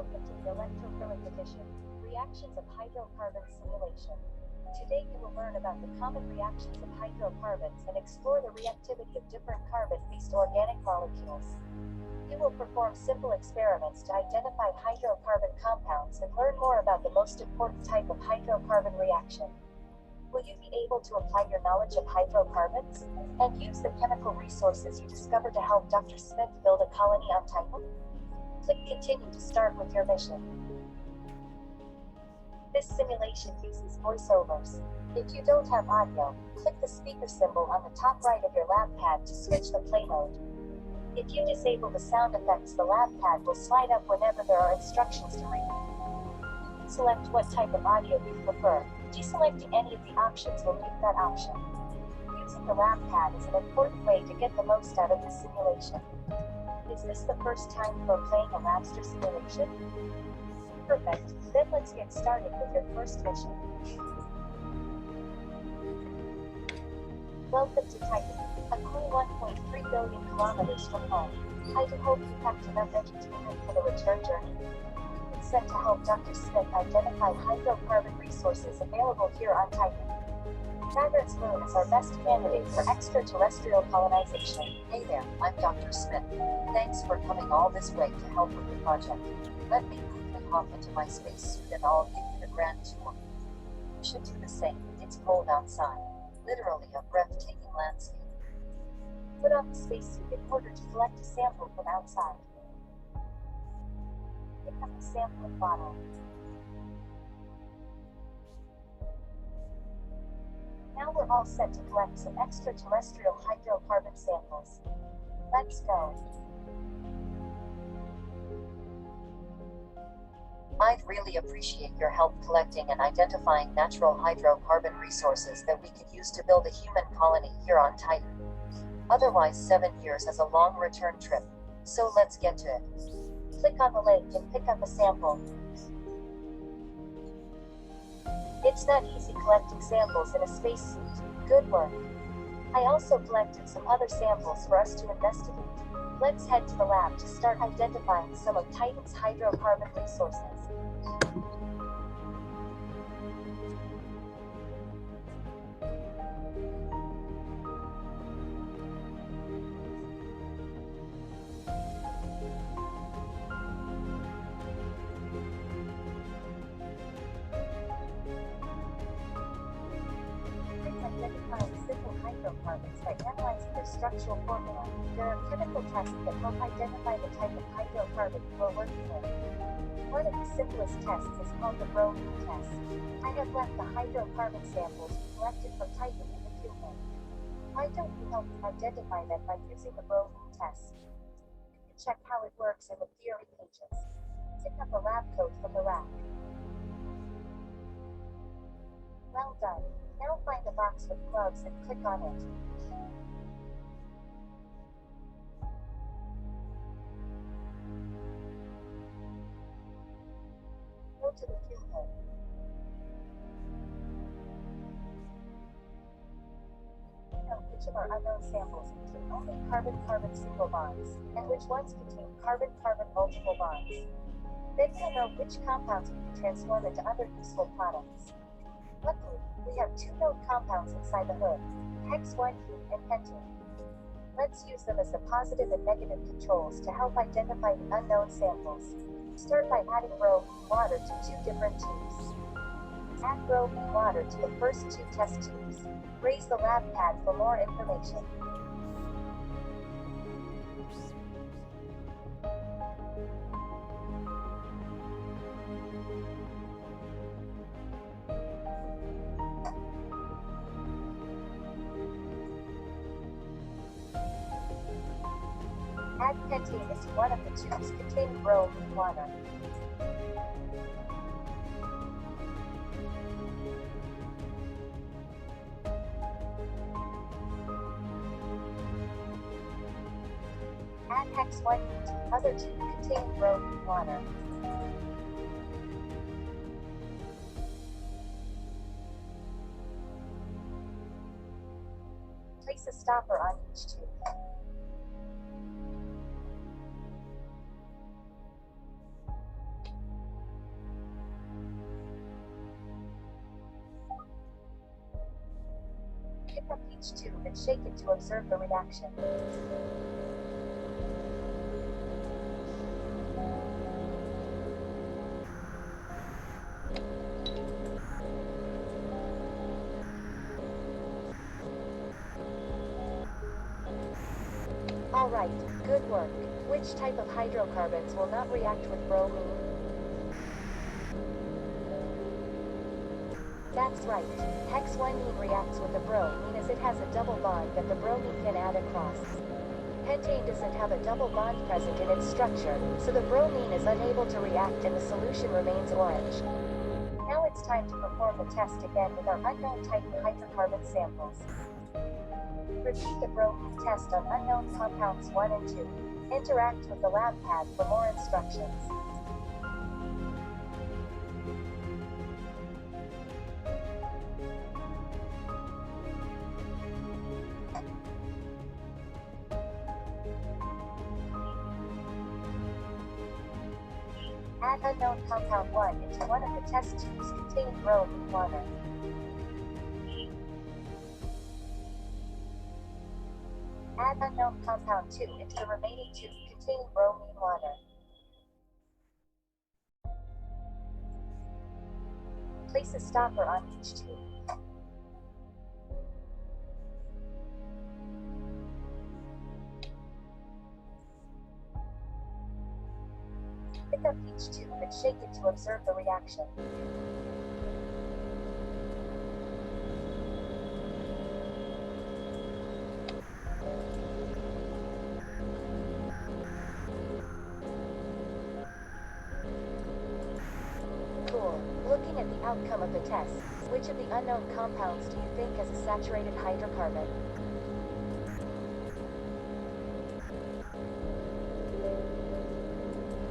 Welcome to the Electrophilic Addition Reactions of Hydrocarbons Simulation. Today you will learn about the common reactions of hydrocarbons and explore the reactivity of different carbon-based organic molecules. You will perform simple experiments to identify hydrocarbon compounds and learn more about the most important type of hydrocarbon reaction. Will you be able to apply your knowledge of hydrocarbons and use the chemical resources you discovered to help Dr. Smith build a colony on Titan? Click Continue to start with your mission. This simulation uses voiceovers. If you don't have audio, click the speaker symbol on the top right of your lab pad to switch the play mode. If you disable the sound effects, the lab pad will slide up whenever there are instructions to read. Select what type of audio you prefer. Deselecting any of the options will mute that option. Using the lab pad is an important way to get the most out of the simulation. Is this the first time you are playing a Labster simulation? Perfect. Then let's get started with your first mission. Welcome to Titan, a cool 1.3 billion kilometers from home. I do hope you packed enough entertainment for the return journey. You've been sent to help Dr. Smith identify hydrocarbon resources available here on Titan. Saturn's moon is our best candidate for extraterrestrial colonization. Hey there, I'm Dr. Smith. Thanks for coming all this way to help with the project. Let me quickly hop into my spacesuit and I'll give you the grand tour. You should do the same. It's cold outside. Literally a breathtaking landscape. Put on the spacesuit in order to collect a sample from outside. Pick up the sampling bottle. Now we're all set to collect some extraterrestrial hydrocarbon samples. Let's go. I'd really appreciate your help collecting and identifying natural hydrocarbon resources that we could use to build a human colony here on Titan. Otherwise, 7 years is a long return trip. So let's get to it. Click on the link and pick up a sample. It's not easy collecting samples in a spacesuit. Good work. I also collected some other samples for us to investigate. Let's head to the lab to start identifying some of Titan's hydrocarbon resources. Identifying simple hydrocarbons by analyzing their structural formula. There are chemical tests that help identify the type of hydrocarbon you are working with. One of the simplest tests is called the bromine test. I have left the hydrocarbon samples we collected from Titan in the queue link. Why don't you help me identify them by using the bromine test? You can check how it works in the theory pages. Pick up a lab coat from the rack. Well done. Now find a box with gloves and click on it. Go to the fuel hole. Note which of our unknown samples contain only carbon-carbon single bonds, and which ones contain carbon-carbon multiple bonds. Then you'll know which compounds we can transform into other useful products. Luckily, we have two known compounds inside the hood, hex-1 and pentane. Let's use them as the positive and negative controls to help identify the unknown samples. Start by adding bromine water to two different tubes. Add bromine water to the first two test tubes. Raise the lab pad for more information. Add pentane into one of the tubes containing bromine water. Add hex-1 to the other tube containing bromine water. Place a stopper on each tube. each tube and shake it to observe the reaction. Alright, good work. Which type of hydrocarbons will not react with bromine? That's right. Hexyne reacts with the bromine as it has a double bond that the bromine can add across. Pentane doesn't have a double bond present in its structure, so the bromine is unable to react and the solution remains orange. Now it's time to perform the test again with our unknown type hydrocarbon samples. Repeat the bromine test on unknown compounds 1 and 2. Interact with the lab pad for more instructions. Add unknown compound 1 into one of the test tubes containing bromine water. Add unknown compound 2 into the remaining tube containing bromine water. Place a stopper on each tube. Pick up each tube and shake it to observe the reaction. Cool. Looking at the outcome of the test, which of the unknown compounds do you think has a saturated hydrocarbon?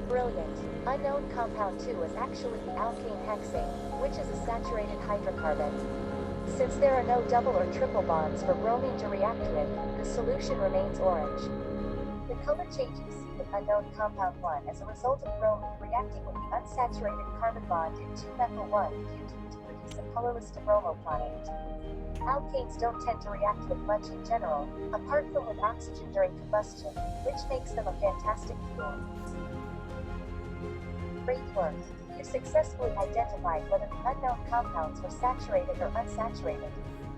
Brilliant. Unknown compound 2 is actually the alkane hexane, which is a saturated hydrocarbon. Since there are no double or triple bonds for bromine to react with, the solution remains orange. The color change you see with unknown compound 1 as a result of bromine reacting with the unsaturated carbon bond in 2-methyl-1-butene to produce a colorless dibromo product. Alkanes don't tend to react with much in general, apart from with oxygen during combustion, which makes them a fantastic fuel. Great work! You successfully identified whether the unknown compounds were saturated or unsaturated.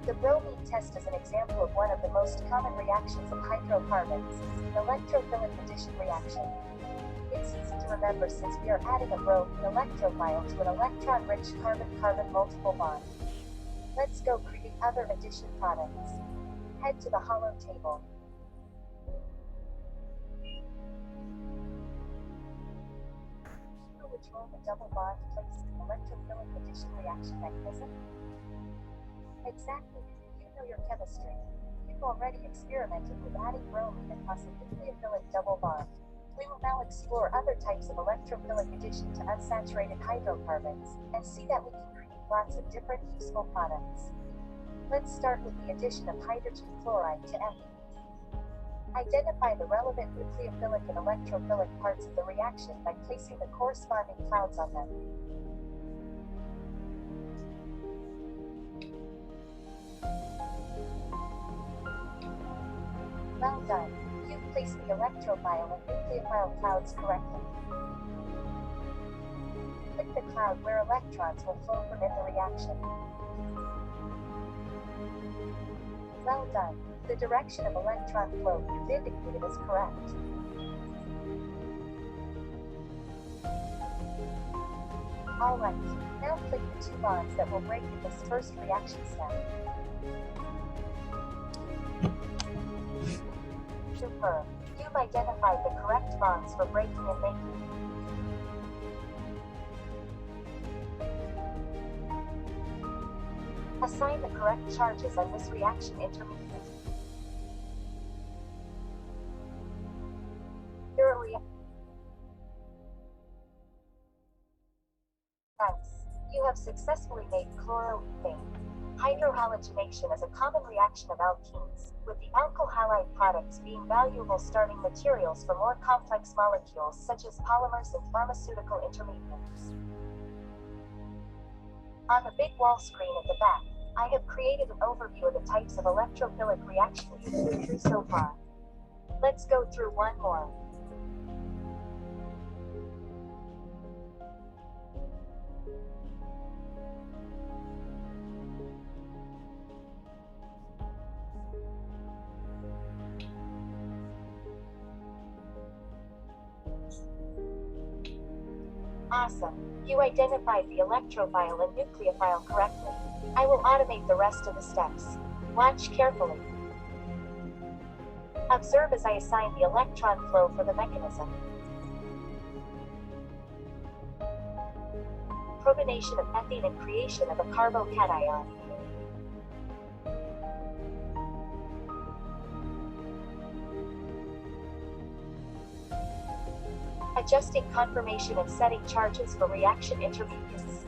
The bromine test is an example of one of the most common reactions of hydrocarbons, the electrophilic addition reaction. It's easy to remember since we are adding a bromine electrophile to an electron-rich carbon-carbon multiple bond. Let's go create other addition products. Head to the hollow table. Which role the double bond plays in the electrophilic addition reaction mechanism? Exactly. You know your chemistry. You've already experimented with adding bromine across a nucleophilic double bond. We will now explore other types of electrophilic addition to unsaturated hydrocarbons, and see that we can create lots of different useful products. Let's start with the addition of hydrogen chloride to Fe. Identify the relevant nucleophilic and electrophilic parts of the reaction by placing the corresponding clouds on them. Well done. You've placed the electrophile and nucleophile clouds correctly. Click the cloud where electrons will flow from in the reaction. Well done. The direction of electron flow you've indicated is correct. Alright, now click the two bonds that will break in this first reaction step. Superb. You've identified the correct bonds for breaking and making. Assign the correct charges on this reaction intermediate. Thanks. You have successfully made chloroethane. Hydrohalogenation is a common reaction of alkenes, with the alkyl halide products being valuable starting materials for more complex molecules such as polymers and pharmaceutical intermediates. On the big wall screen at the back, I have created an overview of the types of electrophilic reactions we've been through so far. Let's go through one more. Awesome. You identified the electrophile and nucleophile correctly. I will automate the rest of the steps. Watch carefully. Observe as I assign the electron flow for the mechanism. Protonation of ethene and creation of a carbocation. Adjusting conformation and setting charges for reaction intermediates.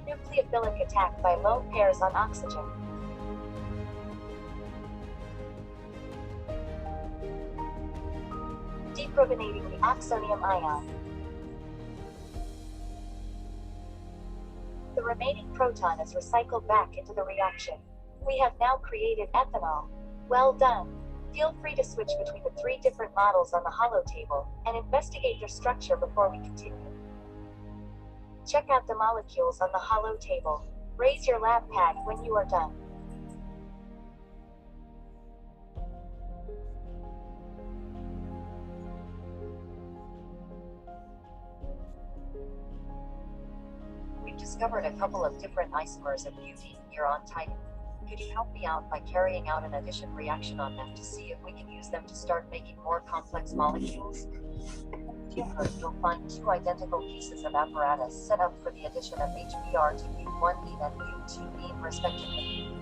Nucleophilic attack by lone pairs on oxygen. Deprotonating the oxonium ion. The remaining proton is recycled back into the reaction. We have now created ethanol. Well done. Feel free to switch between the 3 different models on the holotable and investigate their structure before we continue. Check out the molecules on the holotable. Raise your lab pad when you are done. We've discovered a couple of different isomers of butene here on Titan. Could you help me out by carrying out an addition reaction on them to see if we can use them to start making more complex molecules? Here you'll find 2 identical pieces of apparatus set up for the addition of HBr to but1ene and but2ene respectively.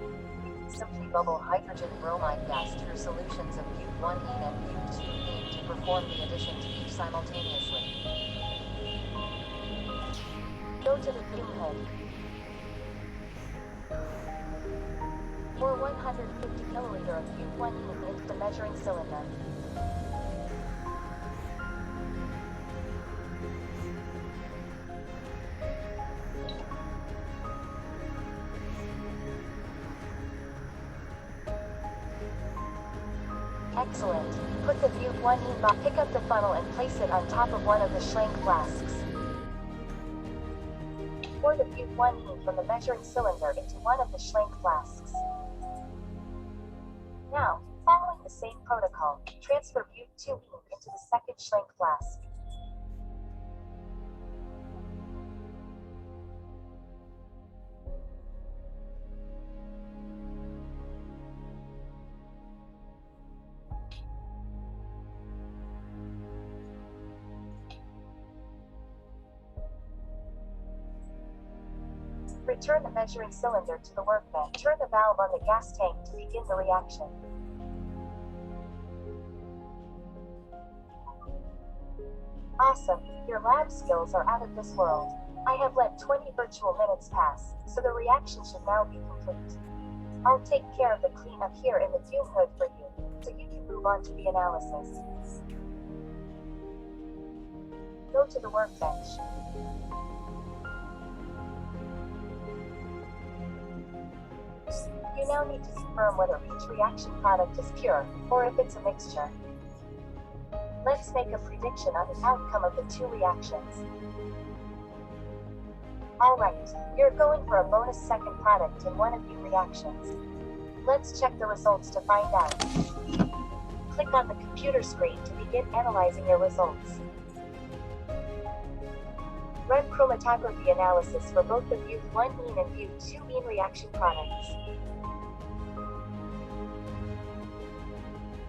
Simply bubble hydrogen bromide gas through solutions of but1ene and but2ene to perform the addition to each simultaneously. Go to the fume hood. Pour 150 milliliter of but1ene into the measuring cylinder. Excellent. Put the but1ene box. Pick up the funnel and place it on top of one of the Schlenk flasks. Pour the but1ene from the measuring cylinder into one of the Schlenk flasks. Now, following the same protocol, transfer but2ene into the second Schlenk flask. Return the measuring cylinder to the workbench. Turn the valve on the gas tank to begin the reaction. Awesome, your lab skills are out of this world. I have let 20 virtual minutes pass, so the reaction should now be complete. I'll take care of the cleanup here in the fume hood for you, so you can move on to the analysis. Go to the workbench. You now need to confirm whether each reaction product is pure, or if it's a mixture. Let's make a prediction on the outcome of the 2 reactions. Alright, you're going for a bonus second product in one of the reactions. Let's check the results to find out. Click on the computer screen to begin analyzing your results. Run chromatography analysis for both the but1ene and but2ene reaction products.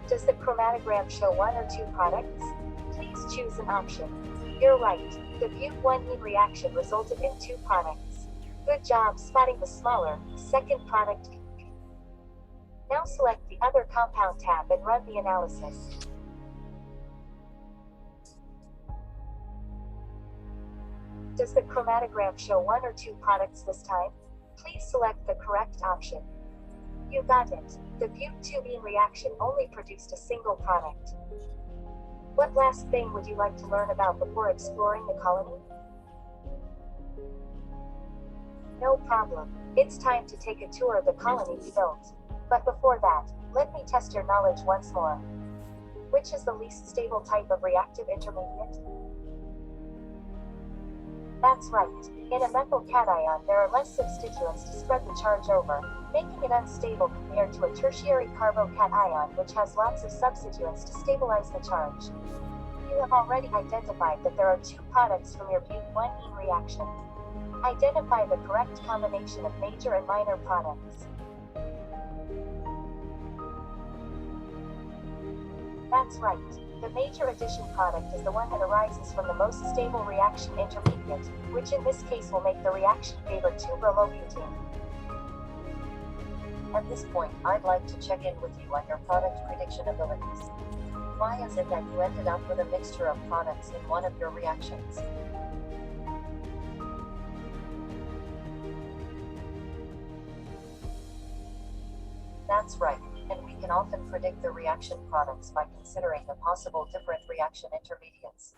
Does the chromatogram show 1 or 2 products? Please choose an option. You're right, the but1ene reaction resulted in 2 products. Good job spotting the smaller, second product. Now select the other compound tab and run the analysis. Does the chromatogram show 1 or 2 products this time? Please select the correct option. You got it. The but2ene reaction only produced a single product. What last thing would you like to learn about before exploring the colony? No problem. It's time to take a tour of the colony we built. But before that, let me test your knowledge once more. Which is the least stable type of reactive intermediate? That's right. In a methyl cation, there are less substituents to spread the charge over, making it unstable compared to a tertiary carbocation, which has lots of substituents to stabilize the charge. You have already identified that there are two products from your bute-1-ene reaction. Identify the correct combination of major and minor products. That's right. The major addition product is the one that arises from the most stable reaction intermediate, which in this case will make the reaction favor 2-bromobutene. At this point, I'd like to check in with you on your product prediction abilities. Why is it that you ended up with a mixture of products in one of your reactions? That's right, and we can often predict the reaction products by considering the possible different reaction intermediates.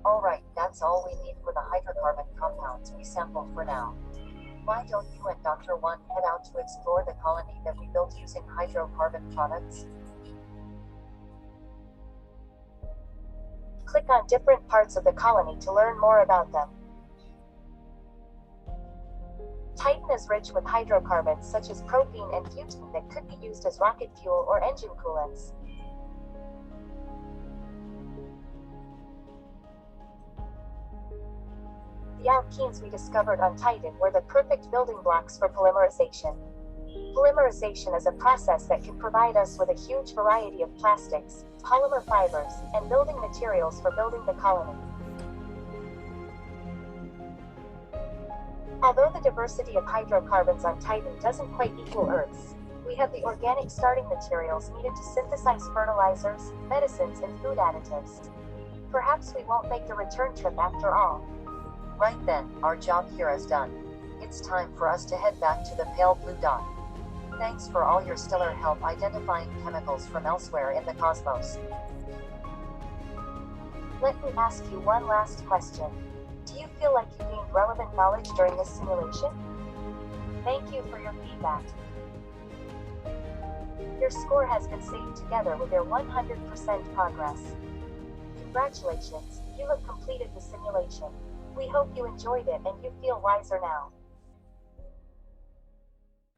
Alright, that's all we need for the hydrocarbon compounds we sampled for now. Why don't you and Dr. 1 head out to explore the colony that we built using hydrocarbon products? Click on different parts of the colony to learn more about them. Titan is rich with hydrocarbons such as propene and butane that could be used as rocket fuel or engine coolants. The alkenes we discovered on Titan were the perfect building blocks for polymerization. Polymerization is a process that can provide us with a huge variety of plastics, polymer fibers, and building materials for building the colony. Although the diversity of hydrocarbons on Titan doesn't quite equal Earth's, we have the organic starting materials needed to synthesize fertilizers, medicines, and food additives. Perhaps we won't make the return trip after all. Right then, our job here is done. It's time for us to head back to the pale blue dot. Thanks for all your stellar help identifying chemicals from elsewhere in the cosmos. Let me ask you one last question. Do you feel like you gained relevant knowledge during this simulation? Thank you for your feedback. Your score has been saved together with your 100% progress. Congratulations, you have completed the simulation. We hope you enjoyed it and you feel wiser now.